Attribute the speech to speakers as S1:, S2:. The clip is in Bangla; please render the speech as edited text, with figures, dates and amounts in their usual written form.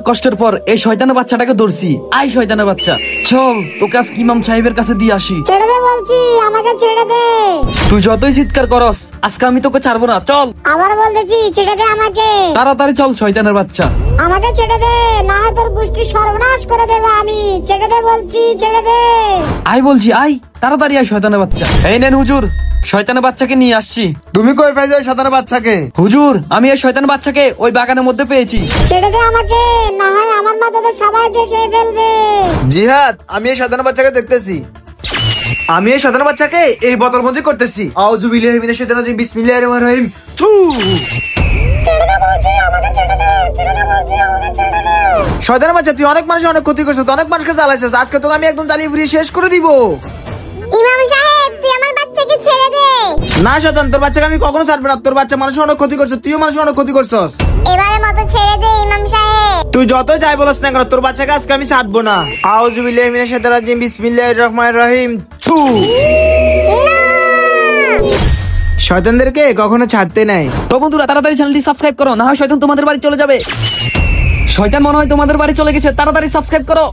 S1: কষ্টের পর এই শয়তানের বাচ্চাটাকে ধরছি। আই শয়তানের বাচ্চা, চল তোকে আজকে ইমাম সাহেবের কাছে দিয়ে আসি।
S2: ছেড়ে দে বলছি, আমাকে ছেড়ে দে।
S1: তুই যতই চিৎকার করস আজকে আমি তোকে ছাড়বো না, চল।
S2: আবার বলতেছি ছেড়ে দে আমাকে।
S1: তাড়াতাড়ি চল শয়তানের বাচ্চা।
S2: আমাকে ছেড়ে দে, না হয় তোর গোষ্ঠী সর্বনাশ করে দেবো আমি। ছেড়ে দে বলছি, ছেড়ে দে।
S1: আই বলছি আই, তাড়াতাড়ি আয় শয়তানের বাচ্চা। এই নেন হুজুর, শয়তানের বাচ্চাকে নিয়ে আসছি।
S3: তুমি কই পাইছো শয়তানের বাচ্চাকে?
S1: হুজুর, আমি এই শয়তানের বাচ্চাকে ওই বাগানের মধ্যে পেয়েছি।
S2: ছেড়ে দে আমাকে, না হয় আমার মা তোদের সবাই দেখে ফেলবে।
S3: জিহাদ, আমি এই শয়তানের বাচ্চাকে দেখতেছি। আমি এই শয়তানের বাচ্চাকে এই বোতল বন্দি করতেছি। আউযু বিল্লাহি মিনাশ শাইতানির রাজিম, বিসমিল্লাহির রহমানির রহিম। থু।
S2: ছেড়ে দে বলছি, আমাকে ছেড়ে দে। ছেড়ে দে বলছি, আমাকে ছেড়ে দে।
S3: শয়তানের বাচ্চা, তুই অনেক মানুষের অনেক ক্ষতি করছিস, অনেক মানুষকে জ্বালাইছিস। আজকে তোকে আমি একদম জ্বালিয়ে ফিরিয়ে শেষ করে দিব।
S2: ইমাম সাহেব, তুই আমার বাচ্চাকে ছেড়ে দে।
S3: না শয়তান, তোর বাচ্চাকে আমি কখনো ছাড়বো না। তোর বাচ্চা মানুষের অনেক ক্ষতি করছে, তুইও মানুষের অনেক ক্ষতি করছস।
S2: এবারের মতো ছেড়ে দে ইমাম সাহেব।
S3: তুই যতই যাই বলস না কেন, তোর বাচ্চাকে আজকে আমি ছাড়বো না। আউযু বিল্লাহি মিনাশ শাইতানির রাজিম, বিসমিল্লাহির রহমানির রহিম। ছু। শয়তানদেরকে কখনো ছাড়তে নাই।
S1: তো বন্ধুরা, তাড়াতাড়ি চ্যানেলটি সাবস্ক্রাইব করো, না হয় শয়তান তোমাদের বাড়ি চলে যাবে। শয়তান মনে হয় তোমাদের বাড়ি চলে গেছে, তাড়াতাড়ি সাবস্ক্রাইব করো।